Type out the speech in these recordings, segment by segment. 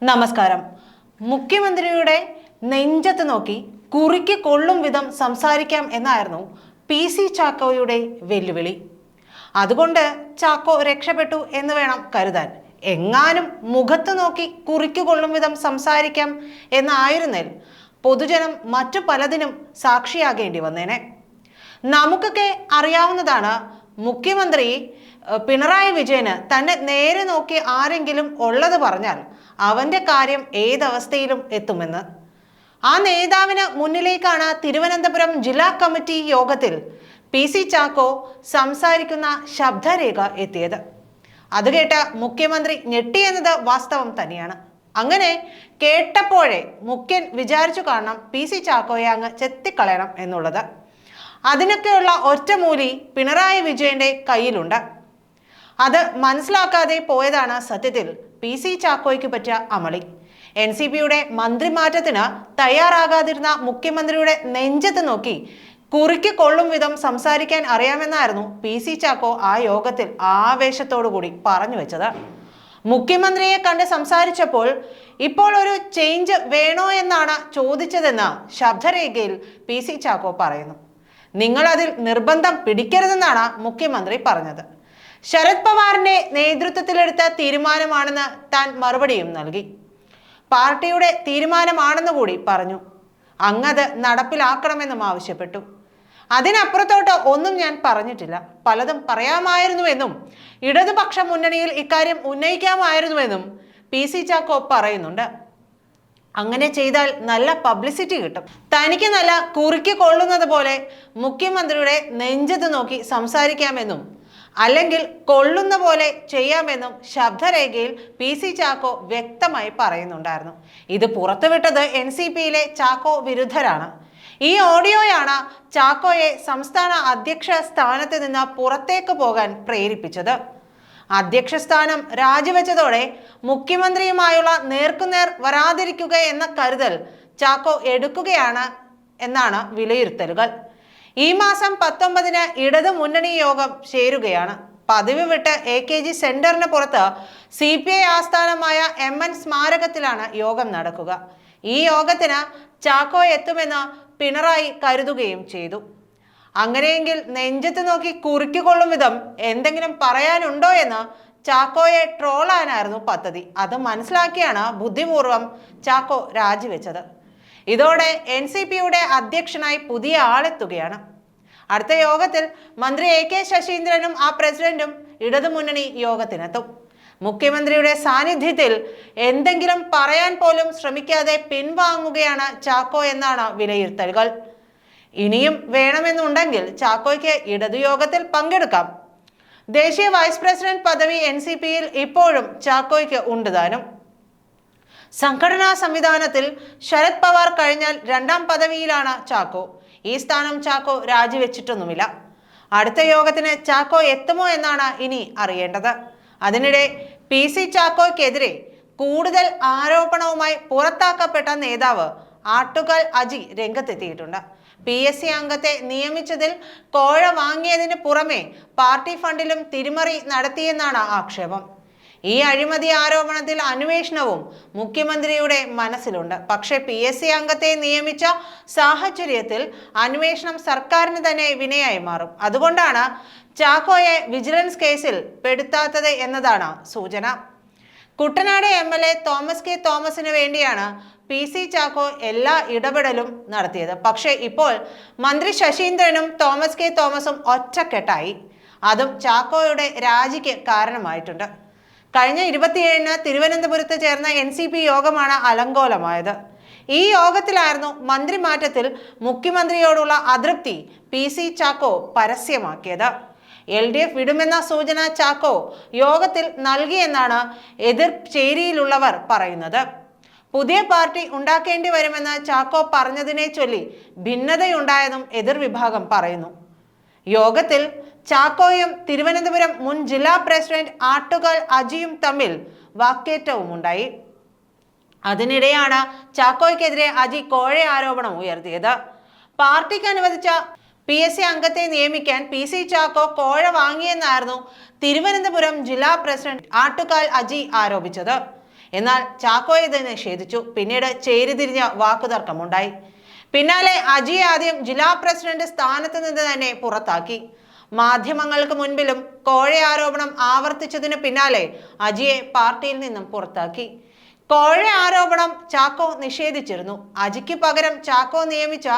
നമസ്കാരം. മുഖ്യമന്ത്രിയുടെ നെഞ്ചത്ത് നോക്കി കുറിക്ക് കൊള്ളും വിധം സംസാരിക്കാം എന്നായിരുന്നു PC ചാക്കോയുടെ വെല്ലുവിളി. അതുകൊണ്ട് ചാക്കോ രക്ഷപ്പെട്ടു എന്ന് വേണം കരുതാൻ. എങ്ങാനും മുഖത്ത് നോക്കി കുറിക്ക് കൊള്ളും വിധം സംസാരിക്കാം എന്നായിരുന്നേൽ പൊതുജനം മറ്റു പലതിനും സാക്ഷിയാകേണ്ടി വന്നേനെ. നമുക്കൊക്കെ അറിയാവുന്നതാണ്, മുഖ്യമന്ത്രി പിണറായി വിജയന് തന്നെ നേരെ നോക്കി ആരെങ്കിലും ഉള്ളത് പറഞ്ഞാൽ അവന്റെ കാര്യം ഏതവസ്ഥയിലും എത്തുമെന്ന്. ആ നേതാവിന് മുന്നിലേക്കാണ് തിരുവനന്തപുരം ജില്ലാ കമ്മിറ്റി യോഗത്തിൽ PC ചാക്കോ സംസാരിക്കുന്ന ശബ്ദരേഖ എത്തിയത്. അത് കേട്ട് മുഖ്യമന്ത്രി ഞെട്ടിയെന്നത് വാസ്തവം തന്നെയാണ്. അങ്ങനെ കേട്ടപ്പോഴേ മുഖ്യൻ വിചാരിച്ചു കാണണം PC ചാക്കോയെ അങ്ങ് ചെത്തിക്കളയണം എന്നുള്ളത്. അതിനൊക്കെയുള്ള ഒറ്റമൂലി പിണറായി വിജയന്റെ കയ്യിലുണ്ട്. അത് മനസ്സിലാക്കാതെ പോയതാണ് സത്യത്തിൽ PC ചാക്കോയ്ക്ക് പറ്റിയ അമളി. NCPയുടെ മന്ത്രിമാറ്റത്തിന് തയ്യാറാകാതിരുന്ന മുഖ്യമന്ത്രിയുടെ നെഞ്ചത്ത് നോക്കി കുറിക്ക് കൊള്ളും വിധം സംസാരിക്കാൻ അറിയാമെന്നായിരുന്നു PC ചാക്കോ ആ യോഗത്തിൽ ആവേശത്തോടു കൂടി പറഞ്ഞു വെച്ചത്. മുഖ്യമന്ത്രിയെ കണ്ട് സംസാരിച്ചപ്പോൾ ഇപ്പോൾ ഒരു ചേഞ്ച് വേണോ എന്നാണ് ചോദിച്ചതെന്ന് ശബ്ദരേഖയിൽ PC ചാക്കോ പറയുന്നു. നിങ്ങൾ അതിൽ നിർബന്ധം പിടിക്കരുതെന്നാണ് മുഖ്യമന്ത്രി പറഞ്ഞത്. ശരത് പവാറിന്റെ നേതൃത്വത്തിലെടുത്ത തീരുമാനമാണെന്ന് താൻ മറുപടിയും നൽകി. പാർട്ടിയുടെ തീരുമാനമാണെന്ന് കൂടി പറഞ്ഞു. അങ്ങത് നടപ്പിലാക്കണമെന്നും ആവശ്യപ്പെട്ടു. അതിനപ്പുറത്തോട്ട് ഒന്നും ഞാൻ പറഞ്ഞിട്ടില്ല. പലതും പറയാമായിരുന്നുവെന്നും ഇടതുപക്ഷ മുന്നണിയിൽ ഇക്കാര്യം ഉന്നയിക്കാമായിരുന്നുവെന്നും PC ചാക്കോ പറയുന്നുണ്ട്. അങ്ങനെ ചെയ്താൽ നല്ല പബ്ലിസിറ്റി കിട്ടും. തനിക്ക് നല്ല കുറിക്ക് കൊള്ളുന്നത് പോലെ മുഖ്യമന്ത്രിയുടെ നെഞ്ചത്ത് നോക്കി സംസാരിക്കാമെന്നും അല്ലെങ്കിൽ കൊള്ളുന്ന പോലെ ചെയ്യാമെന്നും ശബ്ദരേഖയിൽ PC ചാക്കോ വ്യക്തമായി പറയുന്നുണ്ടായിരുന്നു. ഇത് പുറത്തുവിട്ടത് NCPയിലെ ചാക്കോ വിരുദ്ധരാണ്. ഈ ഓഡിയോയാണ് ചാക്കോയെ സംസ്ഥാന അധ്യക്ഷ സ്ഥാനത്ത് നിന്ന് പുറത്തേക്ക് പോകാൻ പ്രേരിപ്പിച്ചത്. അധ്യക്ഷ സ്ഥാനം രാജിവെച്ചതോടെ മുഖ്യമന്ത്രിയുമായുള്ള നേർക്കുനേർ വരാതിരിക്കുക എന്ന കരുതൽ ചാക്കോ എടുക്കുകയാണ് എന്നാണ് വിലയിരുത്തലുകൾ. ഈ മാസം 19-ന് ഇടതു മുന്നണി യോഗം ചേരുകയാണ്. പതിവ് വിട്ട് AKG സെന്ററിന് പുറത്ത് CPI ആസ്ഥാനമായ MN സ്മാരകത്തിലാണ് യോഗം നടക്കുക. ഈ യോഗത്തിന് ചാക്കോ എത്തുമെന്ന് പിണറായി കരുതുകയും ചെയ്തു. അങ്ങനെയെങ്കിൽ നെഞ്ചത്ത് നോക്കി കുറിക്ക് കൊള്ളും വിധം എന്തെങ്കിലും പറയാനുണ്ടോ എന്ന് ചാക്കോയെ ട്രോളാനായിരുന്നു പദ്ധതി. അത് മനസ്സിലാക്കിയാണ് ബുദ്ധിപൂർവം ചാക്കോ രാജിവെച്ചത്. ഇതോടെ NCPയുടെ അധ്യക്ഷനായി പുതിയ ആളെത്തുകയാണ്. അടുത്ത യോഗത്തിൽ മന്ത്രി AK ശശീന്ദ്രനും ആ പ്രസിഡന്റും ഇടതുമുന്നണി യോഗത്തിനെത്തും. മുഖ്യമന്ത്രിയുടെ സാന്നിധ്യത്തിൽ എന്തെങ്കിലും പറയാൻ പോലും ശ്രമിക്കാതെ പിൻവാങ്ങുകയാണ് ചാക്കോ എന്നാണ് വിലയിരുത്തലുകൾ. ഇനിയും വേണമെന്നുണ്ടെങ്കിൽ ചാക്കോയ്ക്ക് ഇടതുയോഗത്തിൽ പങ്കെടുക്കാം. ദേശീയ വൈസ് പ്രസിഡന്റ് പദവി NCPയിൽ ഇപ്പോഴും ചാക്കോയ്ക്ക് ഉണ്ട് താനും. സംഘടനാ സംവിധാനത്തിൽ ശരത് പവാർ കഴിഞ്ഞാൽ 2ാം പദവിയിലാണ് ചാക്കോ. ഈ സ്ഥാനം ചാക്കോ രാജിവെച്ചിട്ടൊന്നുമില്ല. അടുത്ത യോഗത്തിന് ചാക്കോ എത്തുമോ എന്നാണ് ഇനി അറിയേണ്ടത്. അതിനിടെ PC ചാക്കോയ്ക്കെതിരെ കൂടുതൽ ആരോപണവുമായി പുറത്താക്കപ്പെട്ട നേതാവ് ആട്ടുകാൽ അജി രംഗത്തെത്തിയിട്ടുണ്ട്. PSC അംഗത്തെ നിയമിച്ചതിൽ കോഴ വാങ്ങിയതിന് പുറമെ പാർട്ടി ഫണ്ടിലും തിരിമറി നടത്തിയെന്നാണ് ആക്ഷേപം. ഈ അഴിമതി ആരോപണത്തിൽ അന്വേഷണവും മുഖ്യമന്ത്രിയുടെ മനസ്സിലുണ്ട്. പക്ഷേ PSC അംഗത്തെ നിയമിച്ച സാഹചര്യത്തിൽ അന്വേഷണം സർക്കാരിന് തന്നെ വിനയായി മാറും. അതുകൊണ്ടാണ് ചാക്കോയെ വിജിലൻസ് കേസിൽ പെടുത്താത്തത് എന്നതാണ് സൂചന. കുട്ടനാട് MLA തോമസ് കെ തോമസിന് വേണ്ടിയാണ് PC ചാക്കോ എല്ലാ ഇടപെടലും നടത്തിയത്. പക്ഷേ ഇപ്പോൾ മന്ത്രി ശശീന്ദ്രനും തോമസ് കെ തോമസും ഒറ്റക്കെട്ടായി. അതും ചാക്കോയുടെ രാജിക്ക് കാരണമായിട്ടുണ്ട്. കഴിഞ്ഞ 27-ന് തിരുവനന്തപുരത്ത് ചേർന്ന NCP യോഗമാണ് അലങ്കോലമായത്. ഈ യോഗത്തിലായിരുന്നു മന്ത്രിമാറ്റത്തിൽ മുഖ്യമന്ത്രിയോടുള്ള അതൃപ്തി PC ചാക്കോ പരസ്യമാക്കിയത്. LDF വിടുമെന്ന സൂചന ചാക്കോ യോഗത്തിൽ നൽകിയെന്നാണ് എതിർ ചേരിയിലുള്ളവർ പറയുന്നത്. പുതിയ പാർട്ടി ഉണ്ടാക്കേണ്ടി വരുമെന്ന് ചാക്കോ പറഞ്ഞതിനെ ചൊല്ലി ഭിന്നതയുണ്ടായതും എതിർവിഭാഗം പറയുന്നു. യോഗത്തിൽ ചാക്കോയും തിരുവനന്തപുരം മുൻ ജില്ലാ പ്രസിഡന്റ് ആട്ടുകാൽ അജിയും തമ്മിൽ വാക്കേറ്റവും ഉണ്ടായി. അതിനിടെയാണ് ചാക്കോയ്ക്കെതിരെ അജി കോഴ ആരോപണം ഉയർത്തിയത്. പാർട്ടിക്ക് അനുവദിച്ച PSC അംഗത്തെ നിയമിക്കാൻ PC ചാക്കോ കോഴ വാങ്ങിയെന്നായിരുന്നു തിരുവനന്തപുരം ജില്ലാ പ്രസിഡന്റ് ആട്ടുകാൽ അജി ആരോപിച്ചത്. എന്നാൽ ചാക്കോ ഇത് നിഷേധിച്ചു. പിന്നീട് ചേരിതിരിഞ്ഞ വാക്കുതർക്കമുണ്ടായി. പിന്നാലെ അജിയെ ആദ്യം ജില്ലാ പ്രസിഡന്റ് സ്ഥാനത്ത് നിന്ന് തന്നെ പുറത്താക്കി. മാധ്യമങ്ങൾക്ക് മുൻപിലും കോഴ ആരോപണം ആവർത്തിച്ചതിനു പിന്നാലെ അജിയെ പാർട്ടിയിൽ നിന്നും പുറത്താക്കി. കോഴ ആരോപണം ചാക്കോ നിഷേധിച്ചിരുന്നു. അജിക്ക് പകരം ചാക്കോ നിയമിച്ച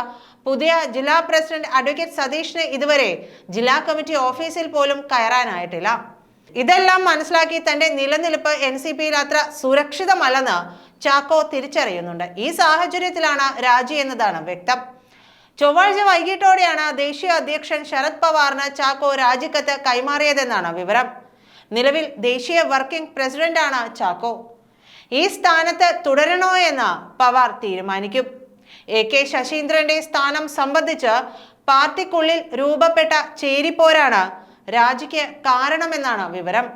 പുതിയ ജില്ലാ പ്രസിഡന്റ് അഡ്വക്കേറ്റ് സതീഷിന് ഇതുവരെ ജില്ലാ കമ്മിറ്റി ഓഫീസിൽ പോലും കയറാനായിട്ടില്ല. ഇതെല്ലാം മനസ്സിലാക്കി തന്റെ നിലനിൽപ്പ് NCPയിൽ അത്ര സുരക്ഷിതമല്ലെന്ന് ചാക്കോ തിരിച്ചറിയുന്നുണ്ട്. ഈ സാഹചര്യത്തിലാണ് രാജി എന്നതാണ് വ്യക്തം. ചൊവ്വാഴ്ച വൈകിട്ടോടെയാണ് ദേശീയ അധ്യക്ഷൻ ശരത് പവാറിന് ചാക്കോ രാജിക്കത്ത് കൈമാറിയതെന്നാണ് വിവരം. നിലവിൽ ദേശീയ വർക്കിംഗ് പ്രസിഡന്റാണ് ചാക്കോ. ഈ സ്ഥാനത്ത് തുടരണോ എന്ന് പവാർ തീരുമാനിക്കും. AK ശശീന്ദ്രന്റെ സ്ഥാനം സംബന്ധിച്ച് പാർട്ടിക്കുള്ളിൽ രൂപപ്പെട്ട ചേരിപ്പോരാണ് രാജിക്ക് കാരണമെന്നാണ് വിവരം.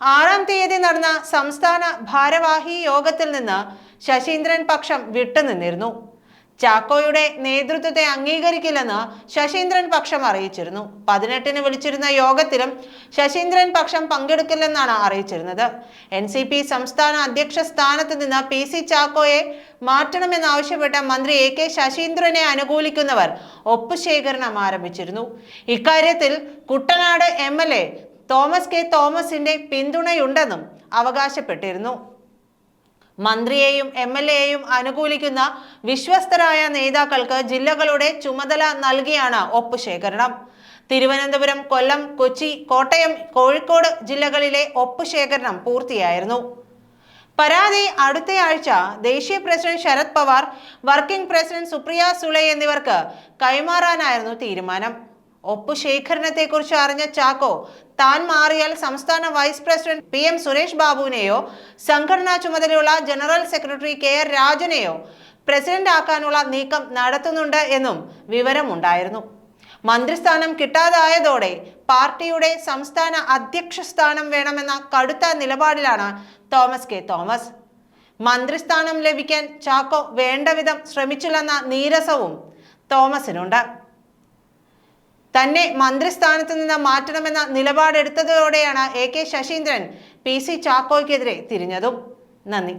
6-ാം തീയതി നടന്ന സംസ്ഥാന ഭാരവാഹി യോഗത്തിൽ നിന്ന് ശശീന്ദ്രൻ പക്ഷം വിട്ടുനിന്നിരുന്നു. ചാക്കോയുടെ നേതൃത്വത്തെ അംഗീകരിക്കില്ലെന്ന് ശശീന്ദ്രൻ പക്ഷം അറിയിച്ചിരുന്നു. 18-ന് വിളിച്ചിരുന്ന യോഗത്തിലും ശശീന്ദ്രൻ പക്ഷം പങ്കെടുക്കില്ലെന്നാണ് അറിയിച്ചിരുന്നത്. NCP സംസ്ഥാന അധ്യക്ഷ സ്ഥാനത്ത് നിന്ന് PC ചാക്കോയെ മാറ്റണമെന്നാവശ്യപ്പെട്ട മന്ത്രി AK ശശീന്ദ്രനെ അനുകൂലിക്കുന്നവർ ഒപ്പുശേഖരണം ആരംഭിച്ചിരുന്നു. ഇക്കാര്യത്തിൽ കുട്ടനാട് MLA തോമസ് K തോമസിന്റെ പിന്തുണയുണ്ടെന്നും അവകാശപ്പെട്ടിരുന്നു. മന്ത്രിയെയും MLAയെയും അനുകൂലിക്കുന്ന വിശ്വസ്തരായ നേതാക്കൾക്ക് ജില്ലകളുടെ ചുമതല നൽകിയാണ് ഒപ്പുശേഖരണം. തിരുവനന്തപുരം, കൊല്ലം, കൊച്ചി, കോട്ടയം, കോഴിക്കോട് ജില്ലകളിലെ ഒപ്പുശേഖരണം പൂർത്തിയായിരുന്നു. പരാതി അടുത്തയാഴ്ച ദേശീയ president Sharad Pawar, working president Supriya Sule എന്നിവർക്ക് കൈമാറാനായിരുന്നു തീരുമാനം. ഒപ്പുശേഖരണത്തെക്കുറിച്ച് അറിഞ്ഞ ചാക്കോ താൻ മാറിയാൽ സംസ്ഥാന വൈസ് പ്രസിഡന്റ് PM സുരേഷ് ബാബുവിനെയോ സംഘടനാ ചുമതലയുള്ള ജനറൽ സെക്രട്ടറി KR രാജനെയോ പ്രസിഡന്റ് ആക്കാനുള്ള നീക്കം നടത്തുന്നുണ്ട് എന്നും വിവരമുണ്ടായിരുന്നു. മന്ത്രിസ്ഥാനം കിട്ടാതായതോടെ പാർട്ടിയുടെ സംസ്ഥാന അധ്യക്ഷ സ്ഥാനം വേണമെന്ന കടുത്ത നിലപാടിലാണ് തോമസ് K തോമസ്. മന്ത്രിസ്ഥാനം ലഭിക്കാൻ ചാക്കോ വേണ്ടവിധം ശ്രമിച്ചില്ലെന്ന നീരസവും തോമസിനുണ്ട്. തന്നെ മന്ത്രിസ്ഥാനത്ത് നിന്ന് മാറ്റണമെന്ന നിലപാടെടുത്തതോടെയാണ് AK ശശീന്ദ്രൻ PC ചാക്കോയ്ക്കെതിരെ തിരിഞ്ഞതും. നന്ദി.